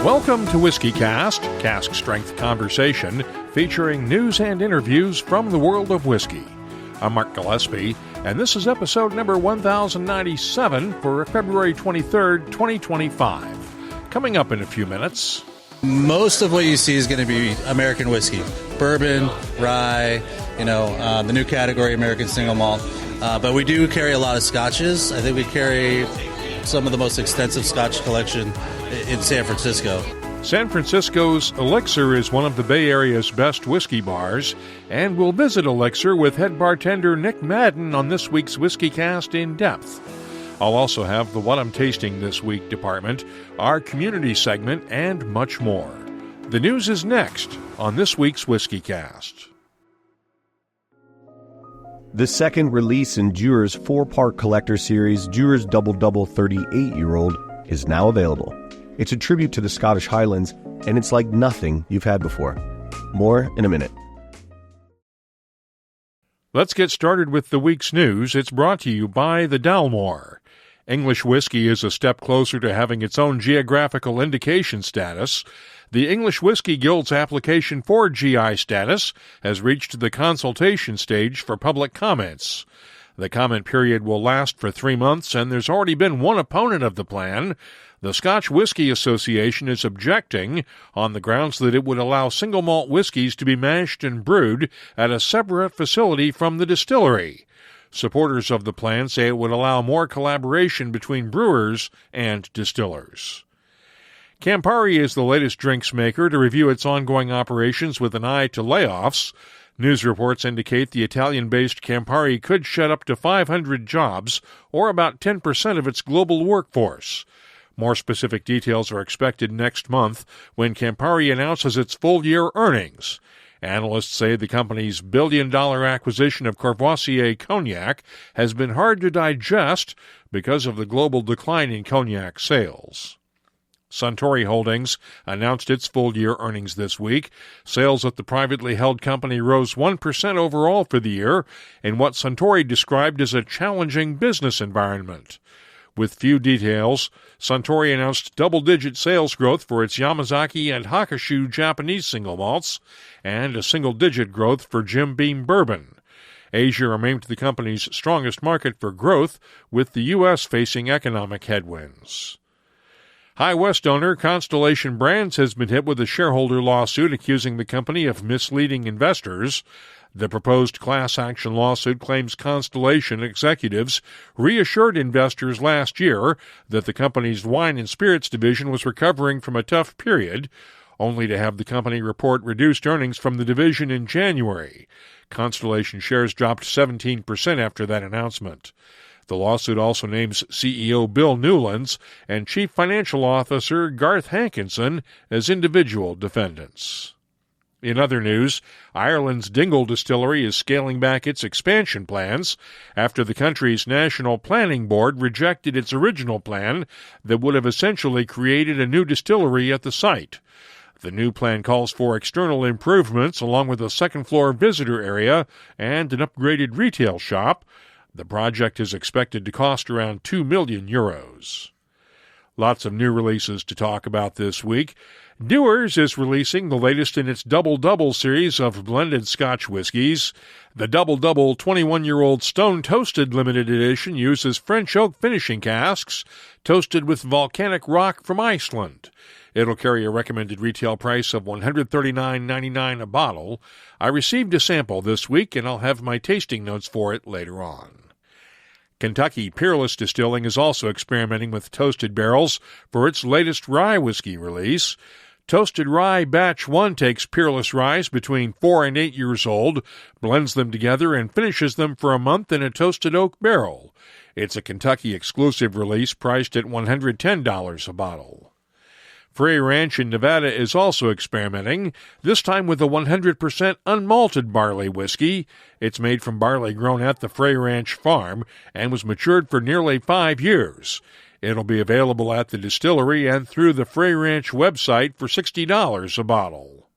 Welcome to WhiskyCast, cask strength conversation featuring news and interviews from the world of whiskey. I'm Mark Gillespie, and this is episode number 1097 for February 23rd, 2025. Coming up in a few minutes. Most of what you see is going to be American whiskey, bourbon, rye, the new category, American single malt. But we do carry a lot of scotches. I think we carry some of the most extensive scotch collection in San Francisco. San Francisco's Elixir is one of the Bay Area's best whiskey bars, and we'll visit Elixir with head bartender Nick Madden on this week's WhiskyCast In-Depth. I'll also have the What I'm Tasting This Week department, our community segment, and much more. The news is next on this week's WhiskyCast. The second release in Dewar's four-part collector series, Dewar's Double Double 38-Year-Old, is now available. It's a tribute to the Scottish Highlands, and it's like nothing you've had before. More in a minute. Let's get started with the week's news. It's brought to you by the Dalmore. English whiskey is a step closer to having its own geographical indication status. The English Whiskey Guild's application for GI status has reached the consultation stage for public comments. The comment period will last for 3 months, and there's already been one opponent of the plan. The Scotch Whisky Association is objecting on the grounds that it would allow single malt whiskies to be mashed and brewed at a separate facility from the distillery. Supporters of the plan say it would allow more collaboration between brewers and distillers. Campari is the latest drinks maker to review its ongoing operations with an eye to layoffs. News reports indicate the Italian-based Campari could shed up to 500 jobs, or about 10% of its global workforce. More specific details are expected next month when Campari announces its full-year earnings. Analysts say the company's billion-dollar acquisition of Courvoisier Cognac has been hard to digest because of the global decline in cognac sales. Suntory Holdings announced its full-year earnings this week. Sales at the privately held company rose 1% overall for the year in what Suntory described as a challenging business environment. With few details, Suntory announced double-digit sales growth for its Yamazaki and Hakushu Japanese single malts and a single-digit growth for Jim Beam bourbon. Asia remained the company's strongest market for growth, with the U.S. facing economic headwinds. High West owner Constellation Brands has been hit with a shareholder lawsuit accusing the company of misleading investors. The proposed class action lawsuit claims Constellation executives reassured investors last year that the company's wine and spirits division was recovering from a tough period, only to have the company report reduced earnings from the division in January. Constellation shares dropped 17% after that announcement. The lawsuit also names CEO Bill Newlands and Chief Financial Officer Garth Hankinson as individual defendants. In other news, Ireland's Dingle Distillery is scaling back its expansion plans after the country's National Planning Board rejected its original plan that would have essentially created a new distillery at the site. The new plan calls for external improvements along with a second-floor visitor area and an upgraded retail shop. The project is expected to cost around €2 million. Lots of new releases to talk about this week. Dewar's is releasing the latest in its Double Double series of blended Scotch whiskies. The Double Double 21-Year-Old Stone Toasted Limited Edition uses French oak finishing casks toasted with volcanic rock from Iceland. It'll carry a recommended retail price of $139.99 a bottle. I received a sample this week, and I'll have my tasting notes for it later on. Kentucky Peerless Distilling is also experimenting with toasted barrels for its latest rye whiskey release. Toasted Rye Batch 1 takes Peerless ryes between 4 and 8 years old, blends them together, and finishes them for a month in a toasted oak barrel. It's a Kentucky-exclusive release priced at $110 a bottle. Frey Ranch in Nevada is also experimenting, this time with a 100% unmalted barley whiskey. It's made from barley grown at the Frey Ranch farm and was matured for nearly 5 years. It'll be available at the distillery and through the Frey Ranch website for $60 a bottle.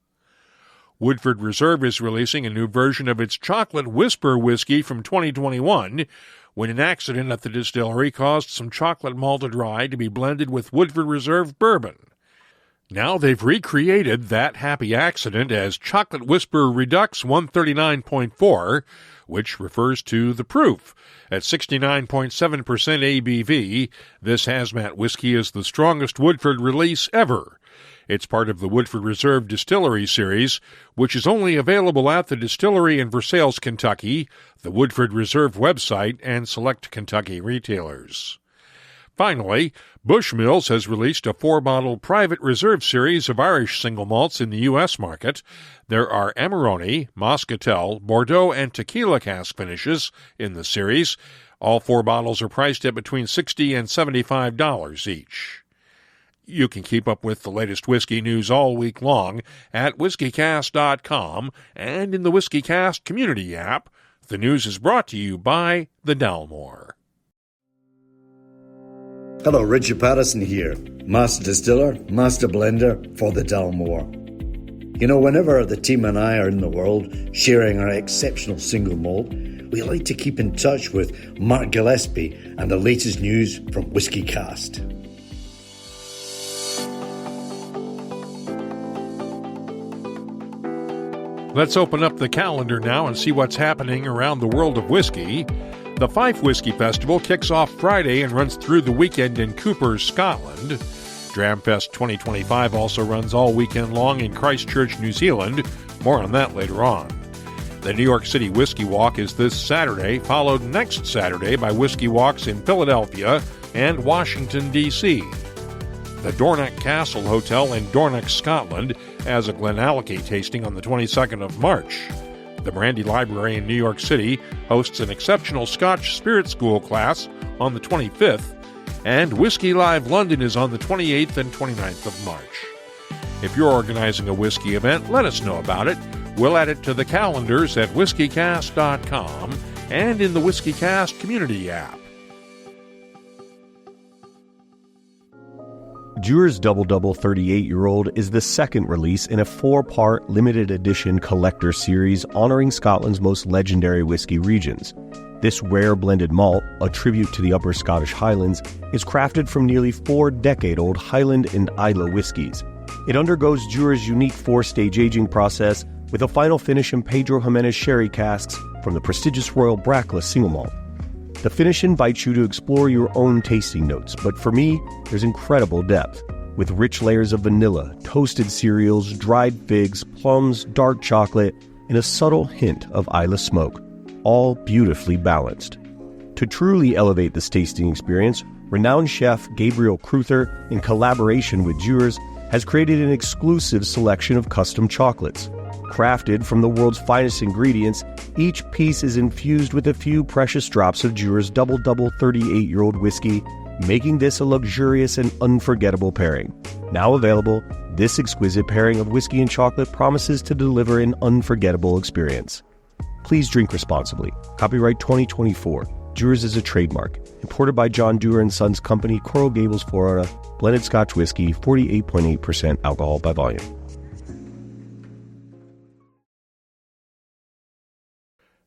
Woodford Reserve is releasing a new version of its Chocolate Whisper whiskey from 2021, when an accident at the distillery caused some chocolate malted rye to be blended with Woodford Reserve bourbon. Now they've recreated that happy accident as Chocolate Whisperer Redux 139.4, which refers to the proof. At 69.7% ABV, this hazmat whiskey is the strongest Woodford release ever. It's part of the Woodford Reserve Distillery Series, which is only available at the distillery in Versailles, Kentucky, the Woodford Reserve website, and select Kentucky retailers. Finally, Bushmills has released a 4-bottle Private Reserve series of Irish single malts in the U.S. market. There are Amarone, Moscatel, Bordeaux, and tequila cask finishes in the series. All 4 bottles are priced at between $60 and $75 each. You can keep up with the latest whiskey news all week long at WhiskyCast.com and in the WhiskyCast community app. The news is brought to you by the Dalmore. Hello, Richard Patterson here, Master Distiller, Master Blender for the Dalmore. You know, whenever the team and I are in the world sharing our exceptional single malt, we like to keep in touch with Mark Gillespie and the latest news from WhiskyCast. Let's open up the calendar now and see what's happening around the world of whiskey. The Fife Whiskey Festival kicks off Friday and runs through the weekend in Coopers, Scotland. Dramfest 2025 also runs all weekend long in Christchurch, New Zealand. More on that later on. The New York City Whiskey Walk is this Saturday, followed next Saturday by whiskey walks in Philadelphia and Washington, D.C. The Dornoch Castle Hotel in Dornoch, Scotland, has a Glenallachie tasting on the 22nd of March. The Brandy Library in New York City hosts an exceptional Scotch Spirit School class on the 25th, and Whiskey Live London is on the 28th and 29th of March. If you're organizing a whiskey event, let us know about it. We'll add it to the calendars at WhiskyCast.com and in the WhiskyCast community app. Dewar's Double Double 38-year-old is the second release in a 4-part limited edition collector series honoring Scotland's most legendary whiskey regions. This rare blended malt, a tribute to the Upper Scottish Highlands, is crafted from nearly 4-decade-old Highland and Islay whiskies. It undergoes Dewar's unique 4-stage aging process with a final finish in Pedro Jimenez sherry casks from the prestigious Royal Brackless single malt. The finish invites you to explore your own tasting notes, but for me, there's incredible depth, with rich layers of vanilla, toasted cereals, dried figs, plums, dark chocolate, and a subtle hint of Islay smoke, all beautifully balanced. To truly elevate this tasting experience, renowned chef Gabriel Cruther, in collaboration with Dewar's, has created an exclusive selection of custom chocolates. Crafted from the world's finest ingredients, each piece is infused with a few precious drops of Dewar's Double Double 38-year-old whiskey, making this a luxurious and unforgettable pairing. Now available, this exquisite pairing of whiskey and chocolate promises to deliver an unforgettable experience. Please drink responsibly. Copyright 2024. Dewar's is a trademark. Imported by John Dewar & Sons Company, Coral Gables, Florida. Blended Scotch whiskey, 48.8% alcohol by volume.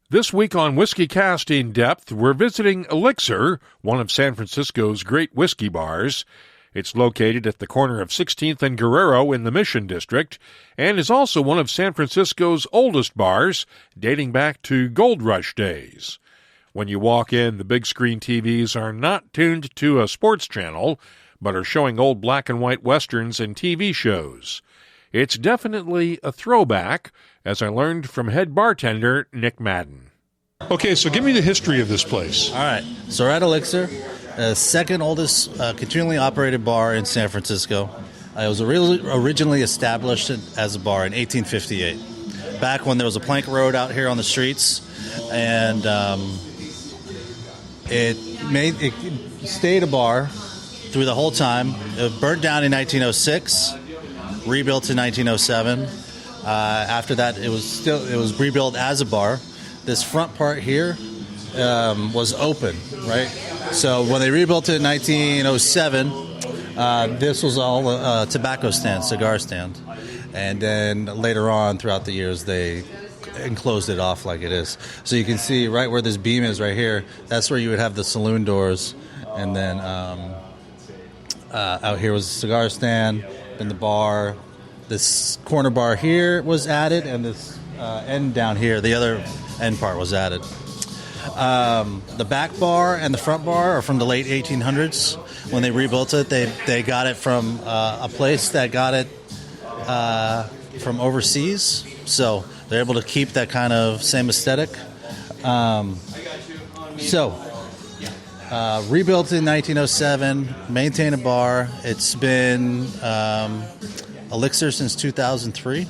This week on WhiskyCast In-Depth, we're visiting Elixir, one of San Francisco's great whiskey bars. It's located at the corner of 16th and Guerrero in the Mission District, and is also one of San Francisco's oldest bars, dating back to Gold Rush days. When you walk in, the big screen TVs are not tuned to a sports channel, but are showing old black and white westerns and TV shows. It's definitely a throwback, as I learned from head bartender Nick Madden. Okay, so give me the history of this place. All right, so we're at Elixir, the second oldest continually operated bar in San Francisco. It was originally established as a bar in 1858, back when there was a plank road out here on the streets, and it stayed a bar through the whole time. It burnt down in 1906, rebuilt in 1907. After that, it was rebuilt as a bar. This front part here was open, right? So when they rebuilt it in 1907, this was all a tobacco stand, cigar stand. And then later on, throughout the years, they enclosed it off like it is. So you can see right where this beam is right here, that's where you would have the saloon doors. And then out here was the cigar stand. in the bar. This corner bar here was added, and this end down here, the other end part was added. The back bar and the front bar are from the late 1800s. When they rebuilt it, they got it from a place that got it from overseas. So they're able to keep that kind of same aesthetic. Rebuilt in 1907, maintain a bar. It's been Elixir since 2003.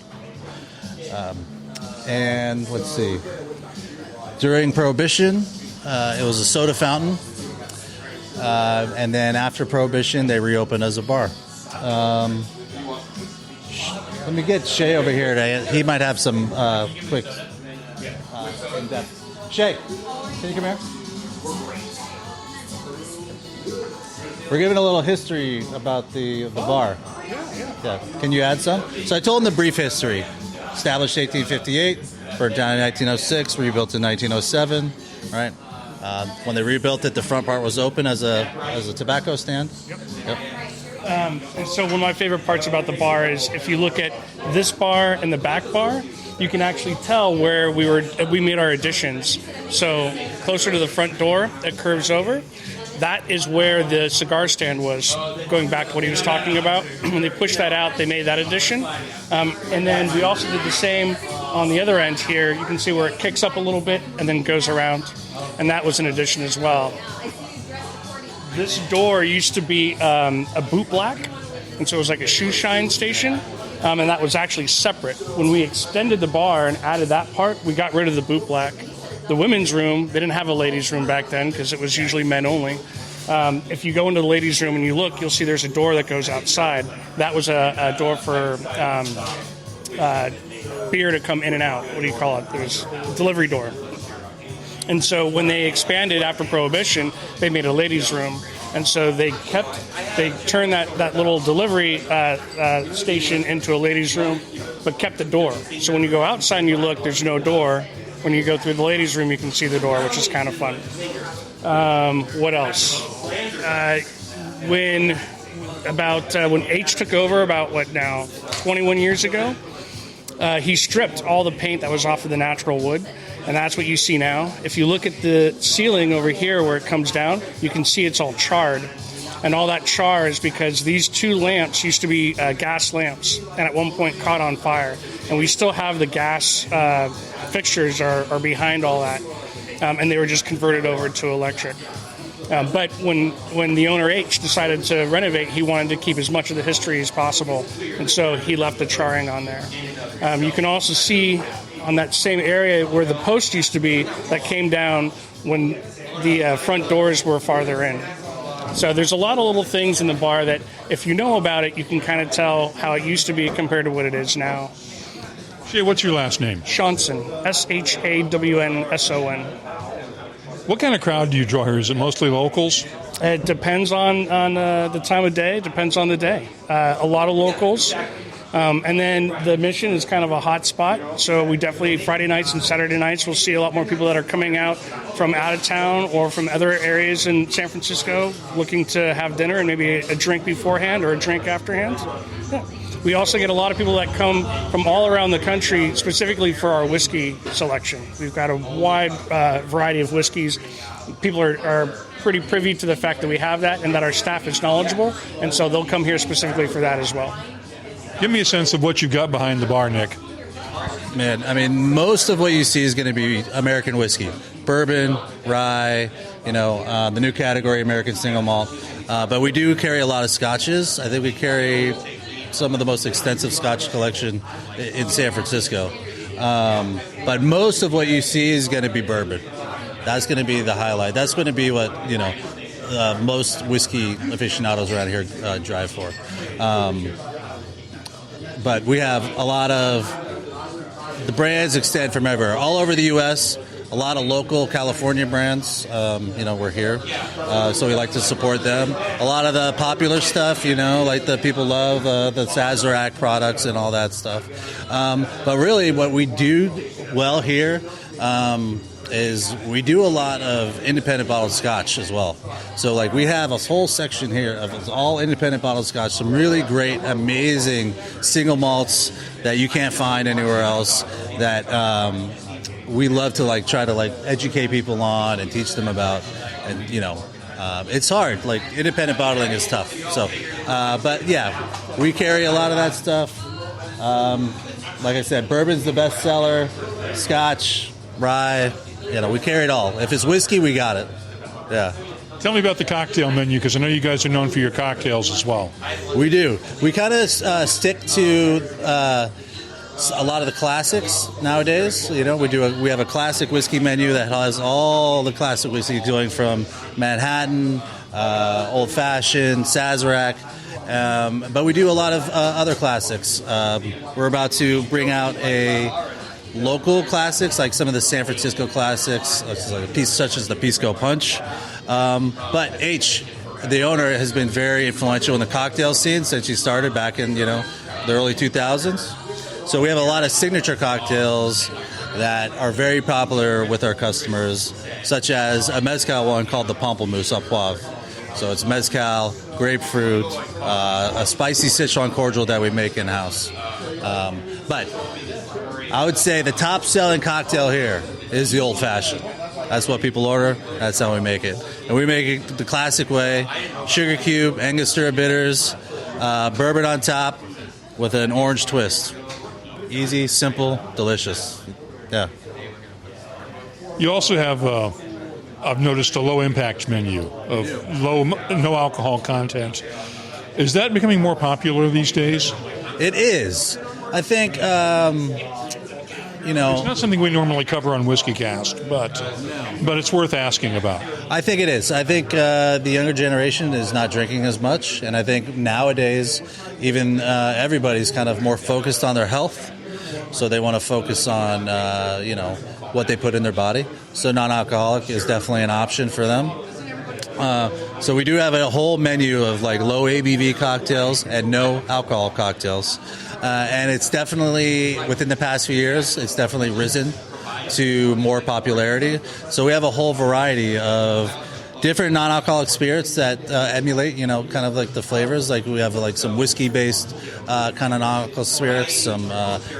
And let's see. During Prohibition, it was a soda fountain. And then after Prohibition, they reopened as a bar. Let me get Shea over here. He might have some quick in-depth. Shea, can you come here? We're giving a little history about the bar. Yeah. Can you add some? So I told him the brief history. Established 1858, burned down in 1906, rebuilt in 1907. Right. When they rebuilt it, the front part was open as a tobacco stand. Yep. And so one of my favorite parts about the bar is if you look at this bar and the back bar, you can actually tell where we made our additions. So closer to the front door that curves over, that is where the cigar stand was, going back to what he was talking about. When they pushed that out, they made that addition. And then we also did the same on the other end here. You can see where it kicks up a little bit and then goes around. And that was an addition as well. This door used to be a boot black, and so it was like a shoe shine station, and that was actually separate. When we extended the bar and added that part, we got rid of the boot black. The women's room, they didn't have a ladies' room back then because it was usually men only. If you go into the ladies' room and you look, you'll see there's a door that goes outside. That was a door for beer to come in and out. What do you call it? There was a delivery door. And so when they expanded after Prohibition, they made a ladies' room. And so they turned that little delivery station into a ladies' room, but kept the door. So when you go outside and you look, there's no door. When you go through the ladies' room, you can see the door, which is kind of fun. What else? When H took over, about 21 years ago, he stripped all the paint that was off of the natural wood. And that's what you see now. If you look at the ceiling over here where it comes down, you can see it's all charred. And all that char is because these two lamps used to be gas lamps and at one point caught on fire. And we still have the gas fixtures are behind all that. And they were just converted over to electric. But when the owner H decided to renovate, he wanted to keep as much of the history as possible. And so he left the charring on there. You can also see on that same area where the post used to be that came down when the front doors were farther in. So there's a lot of little things in the bar that if you know about it, you can kind of tell how it used to be compared to what it is now. Shea, what's your last name? Shawnson, Shawnson. What kind of crowd do you draw here? Is it mostly locals? It depends on the time of day. It depends on the day. A lot of locals. And then the Mission is kind of a hot spot. So we definitely, Friday nights and Saturday nights, we'll see a lot more people that are coming out from out of town or from other areas in San Francisco looking to have dinner and maybe a drink beforehand or a drink afterhand. Yeah. We also get a lot of people that come from all around the country specifically for our whiskey selection. We've got a wide variety of whiskeys. People are pretty privy to the fact that we have that and that our staff is knowledgeable, and so they'll come here specifically for that as well. Give me a sense of what you've got behind the bar, Nick. Man, I mean, most of what you see is going to be American whiskey. Bourbon, rye, the new category, American single malt. But we do carry a lot of scotches. I think we carry some of the most extensive scotch collection in San Francisco. But most of what you see is going to be bourbon. That's going to be the highlight. That's going to be what, most whiskey aficionados around here drive for. But we have a lot of the brands extend from everywhere, all over the U.S. A lot of local California brands, we're here, so we like to support them. A lot of the popular stuff, like the people love the Sazerac products and all that stuff. But really, what we do well here is we do a lot of independent bottled scotch as well. So like we have a whole section here of all independent bottled scotch, some really great, amazing single malts that you can't find anywhere else that we love to like try to like educate people on and teach them about. And it's hard. Like independent bottling is tough. So, but yeah, we carry a lot of that stuff. Like I said, bourbon's the best seller, scotch, rye, we carry it all. If it's whiskey, we got it. Yeah. Tell me about the cocktail menu, because I know you guys are known for your cocktails as well. We do. We kind of stick to a lot of the classics nowadays. We have a classic whiskey menu that has all the classic whiskey, going from Manhattan, Old Fashioned, Sazerac. But we do a lot of other classics. We're about to bring out a local classics, like some of the San Francisco classics, such as the Pisco Punch. But H, the owner, has been very influential in the cocktail scene since he started back in the early 2000s. So we have a lot of signature cocktails that are very popular with our customers, such as a mezcal one called the Pamplemousse au Poivre. So it's mezcal, grapefruit, a spicy Sichuan cordial that we make in-house. But I would say the top-selling cocktail here is the Old Fashioned. That's what people order. That's how we make it. And we make it the classic way: sugar cube, Angostura bitters, bourbon on top with an orange twist. Easy, simple, delicious. Yeah. You also have, I've noticed, a low-impact menu of no alcohol content. Is that becoming more popular these days? It is. I think, It's not something we normally cover on WhiskyCast, but it's worth asking about. I think it is. I think the younger generation is not drinking as much, and I think nowadays even everybody's kind of more focused on their health, so they want to focus on what they put in their body. So non-alcoholic is definitely an option for them. So we do have a whole menu of like low ABV cocktails and no alcohol cocktails. And it's definitely, within the past few years, it's definitely risen to more popularity. So we have a whole variety of different non-alcoholic spirits that emulate, kind of like the flavors. Like we have like some whiskey-based kind of non-alcoholic spirits, some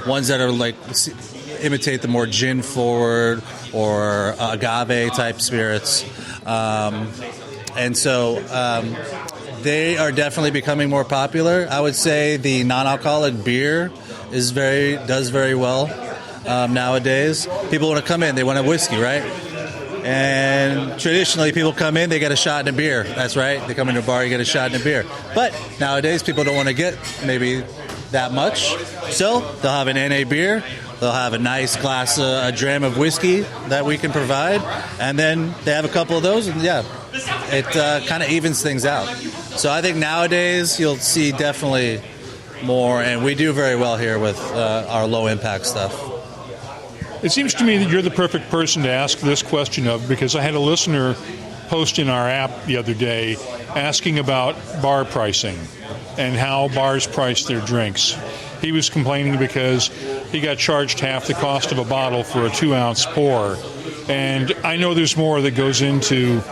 ones that are like imitate the more gin-forward or agave-type spirits. And so they are definitely becoming more popular. I would say the non-alcoholic beer does very well nowadays. People want to come in, they want a whiskey, right? And traditionally, people come in, they get a shot in a beer. That's right. They come into a bar, you get a shot in a beer. But nowadays, people don't want to get maybe that much. So they'll have an NA beer. They'll have a nice glass, a dram of whiskey that we can provide. And then they have a couple of those, and it kind of evens things out. So I think nowadays you'll see definitely more, and we do very well here with our low-impact stuff. It seems to me that you're the perfect person to ask this question of, because I had a listener post in our app the other day asking about bar pricing and how bars price their drinks. He was complaining because he got charged half the cost of a bottle for a 2-ounce pour. And I know there's more that goes into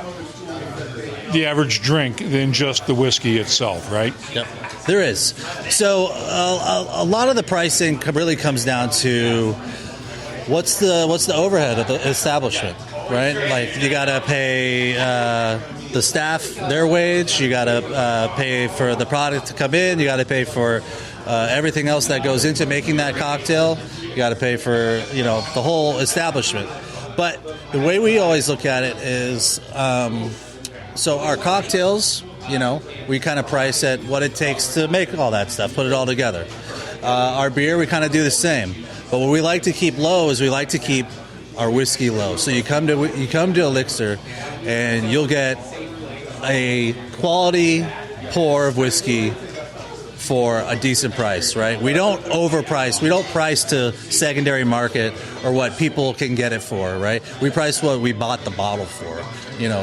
the average drink than just the whiskey itself, right? Yep, there is. So a lot of the pricing really comes down to what's the overhead of the establishment, right? Like you got to pay the staff their wage, you got to pay for the product to come in, you got to pay for everything else that goes into making that cocktail, you got to pay for the whole establishment. But the way we always look at it is, so our cocktails, we kind of price at what it takes to make all that stuff, put it all together. Our beer, we kind of do the same. But what we like to keep low is we like to keep our whiskey low. So you come to Elixir, and you'll get a quality pour of whiskey for a decent price, right? We don't overprice. We don't price to secondary market or what people can get it for, right? We price what we bought the bottle for,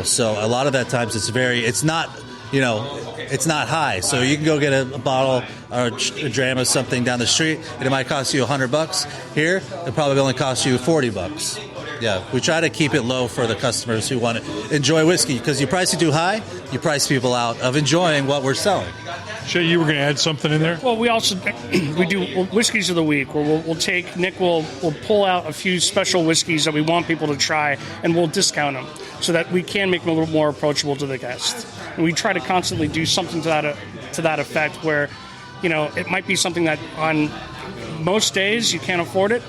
So a lot of that times it's not high. So you can go get a bottle or a dram of something down the street, and it might cost you $100. Here, it probably only costs you $40. Yeah, we try to keep it low for the customers who want to enjoy whiskey, because you price it too high, you price people out of enjoying what we're selling. Shay, you were going to add something in there? Well, we also we do whiskeys of the week, where we'll take Nick will pull out a few special whiskeys that we want people to try, and we'll discount them so that we can make them a little more approachable to the guest. And we try to constantly do something to that effect, where it might be something that on most days you can't afford it,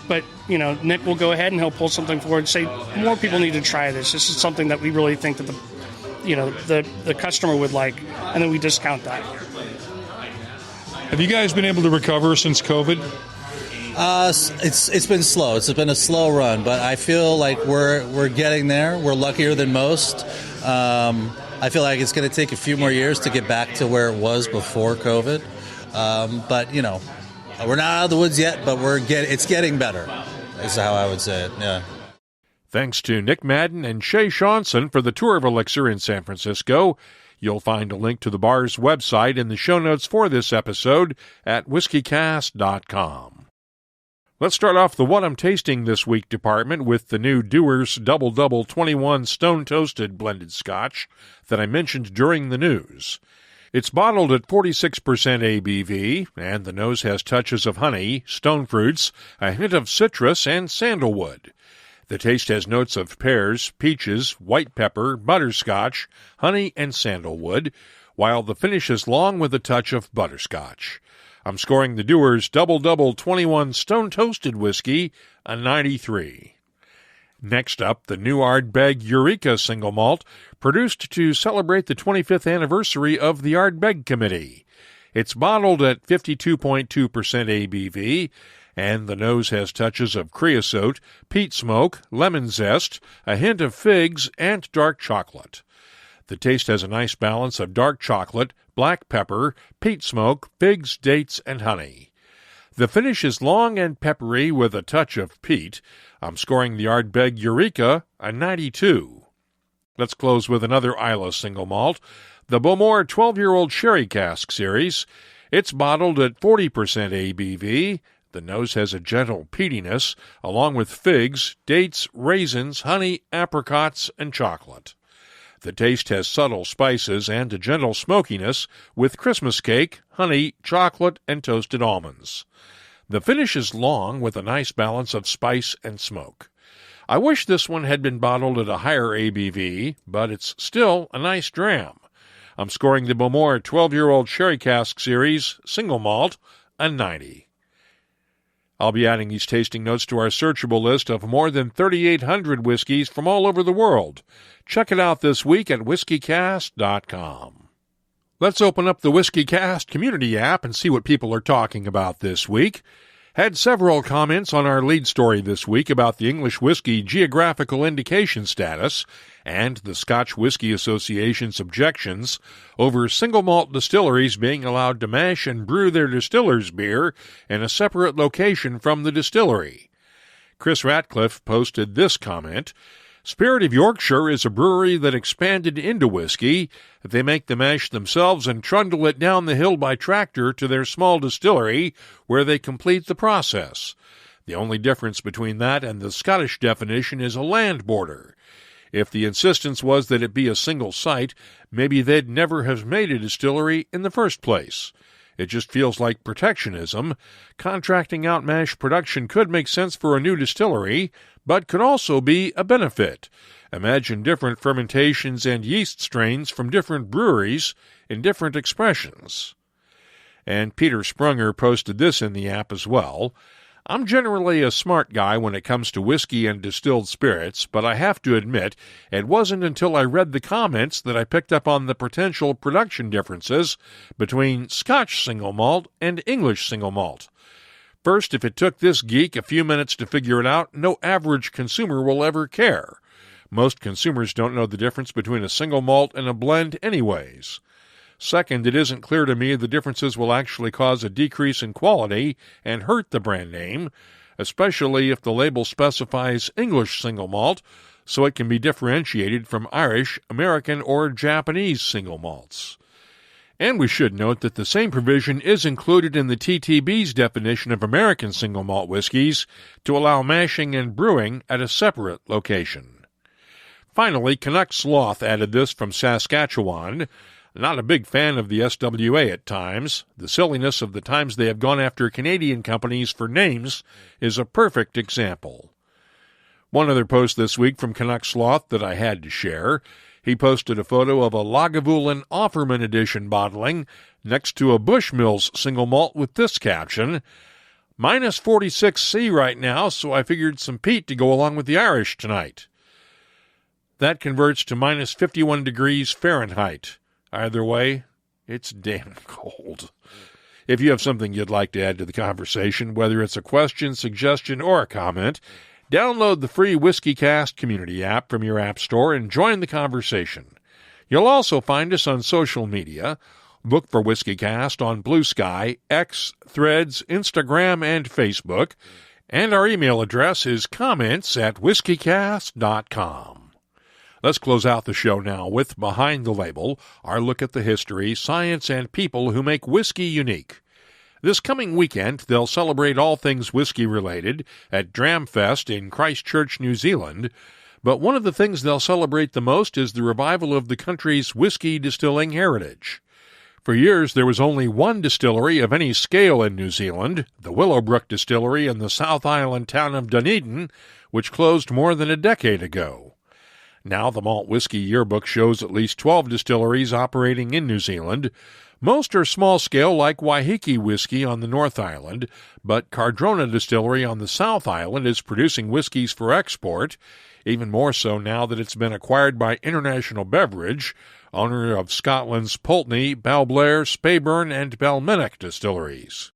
but Nick will go ahead and he'll pull something forward and say more people need to try this. This is something that we really think that the customer would like, and then we discount that. Have you guys been able to recover since COVID? It's been slow. It's been a slow run, but I feel like we're getting there. We're luckier than most. I feel like it's going to take a few more years to get back to where it was before COVID. But we're not out of the woods yet, but it's getting better, is how I would say it. Yeah. Thanks to Nick Madden and Shea Shawnson for the tour of Elixir in San Francisco. You'll find a link to the bar's website in the show notes for this episode at whiskycast.com. Let's start off the What I'm Tasting This Week department with the new Dewar's Double Double 21 Stone Toasted Blended Scotch that I mentioned during the news. It's bottled at 46% ABV, and the nose has touches of honey, stone fruits, a hint of citrus, and sandalwood. The taste has notes of pears, peaches, white pepper, butterscotch, honey, and sandalwood, while the finish is long with a touch of butterscotch. I'm scoring the Dewar's Double Double 21 Stone Toasted Whiskey a 93. Next up, the new Ardbeg Eureka Single Malt, produced to celebrate the 25th anniversary of the Ardbeg Committee. It's bottled at 52.2% ABV, and the nose has touches of creosote, peat smoke, lemon zest, a hint of figs, and dark chocolate. The taste has a nice balance of dark chocolate, black pepper, peat smoke, figs, dates, and honey. The finish is long and peppery with a touch of peat. I'm scoring the Ardbeg Eureka a 92. Let's close with another Islay single malt, the Bowmore 12-year-old Sherry Cask Series. It's bottled at 40% ABV. The nose has a gentle peatiness, along with figs, dates, raisins, honey, apricots, and chocolate. The taste has subtle spices and a gentle smokiness with Christmas cake, honey, chocolate, and toasted almonds. The finish is long with a nice balance of spice and smoke. I wish this one had been bottled at a higher ABV, but it's still a nice dram. I'm scoring the Bowmore 12-year-old Sherry Cask Series single malt a 90. I'll be adding these tasting notes to our searchable list of more than 3,800 whiskeys from all over the world. Check it out this week at whiskycast.com. Let's open up the WhiskyCast community app and see what people are talking about this week. Had several comments on our lead story this week about the English whiskey geographical indication status and the Scotch Whisky Association's objections over single malt distilleries being allowed to mash and brew their distiller's beer in a separate location from the distillery. Chris Ratcliffe posted this comment: Spirit of Yorkshire is a brewery that expanded into whiskey. They make the mash themselves and trundle it down the hill by tractor to their small distillery, where they complete the process. The only difference between that and the Scottish definition is a land border. If the insistence was that it be a single site, maybe they'd never have made a distillery in the first place. It just feels like protectionism. Contracting out mash production could make sense for a new distillery, but could also be a benefit. Imagine different fermentations and yeast strains from different breweries in different expressions. And Peter Sprunger posted this in the app as well. I'm generally a smart guy when it comes to whiskey and distilled spirits, but I have to admit it wasn't until I read the comments that I picked up on the potential production differences between Scotch single malt and English single malt. First, if it took this geek a few minutes to figure it out, no average consumer will ever care. Most consumers don't know the difference between a single malt and a blend anyways. Second, it isn't clear to me the differences will actually cause a decrease in quality and hurt the brand name, especially if the label specifies English single malt, so it can be differentiated from Irish, American, or Japanese single malts. And we should note that the same provision is included in the TTB's definition of American single malt whiskeys to allow mashing and brewing at a separate location. Finally, Canuck Sloth added this from Saskatchewan. Not a big fan of the SWA at times. The silliness of the times they have gone after Canadian companies for names is a perfect example. One other post this week from Canuck Sloth that I had to share. He posted a photo of a Lagavulin Offerman edition bottling next to a Bushmills single malt with this caption, "Minus 46°C right now, so I figured some peat to go along with the Irish tonight." That converts to minus 51 degrees Fahrenheit. Either way, it's damn cold. If you have something you'd like to add to the conversation, whether it's a question, suggestion, or a comment, download the free WhiskyCast community app from your app store and join the conversation. You'll also find us on social media. Look for WhiskyCast on Blue Sky, X, Threads, Instagram, and Facebook. And our email address is comments@whiskycast.com. Let's close out the show now with Behind the Label, our look at the history, science, and people who make whiskey unique. This coming weekend, they'll celebrate all things whiskey-related at Dramfest in Christchurch, New Zealand. But one of the things they'll celebrate the most is the revival of the country's whiskey distilling heritage. For years, there was only one distillery of any scale in New Zealand, the Willowbrook Distillery in the South Island town of Dunedin, which closed more than a decade ago. Now the Malt Whiskey Yearbook shows at least 12 distilleries operating in New Zealand. Most are small-scale like Waiheke Whiskey on the North Island, but Cardrona Distillery on the South Island is producing whiskies for export, even more so now that it's been acquired by International Beverage, owner of Scotland's Pulteney, Balblair, Speyburn, and Balmenic distilleries.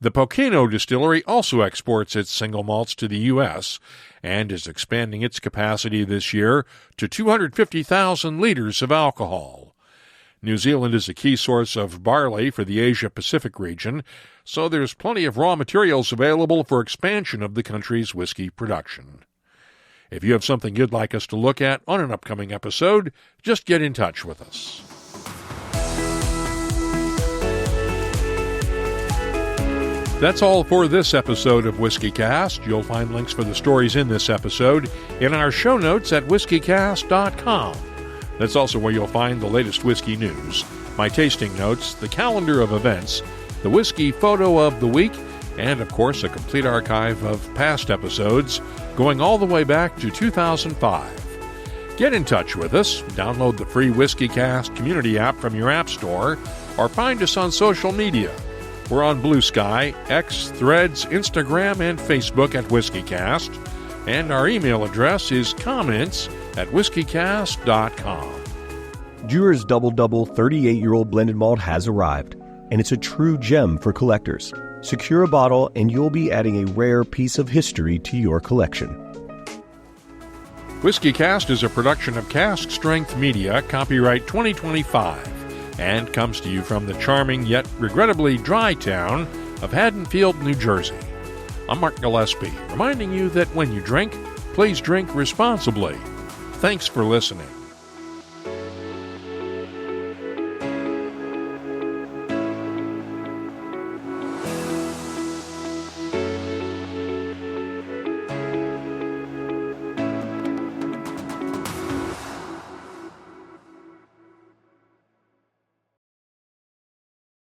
The Poceno Distillery also exports its single malts to the U.S. and is expanding its capacity this year to 250,000 liters of alcohol. New Zealand is a key source of barley for the Asia-Pacific region, so there's plenty of raw materials available for expansion of the country's whiskey production. If you have something you'd like us to look at on an upcoming episode, just get in touch with us. That's all for this episode of WhiskyCast. You'll find links for the stories in this episode in our show notes at whiskycast.com. That's also where you'll find the latest whiskey news, my tasting notes, the calendar of events, the whiskey photo of the week, and, of course, a complete archive of past episodes going all the way back to 2005. Get in touch with us, download the free WhiskyCast community app from your app store, or find us on social media. We're on Blue Sky, X, Threads, Instagram, and Facebook at WhiskyCast, and our email address is comments@whiskycast.com. Dewar's Double Double 38-year-old blended malt has arrived, and it's a true gem for collectors. Secure a bottle, and you'll be adding a rare piece of history to your collection. WhiskyCast is a production of Cask Strength Media, copyright 2025. And comes to you from the charming yet regrettably dry town of Haddonfield, New Jersey. I'm Mark Gillespie, reminding you that when you drink, please drink responsibly. Thanks for listening.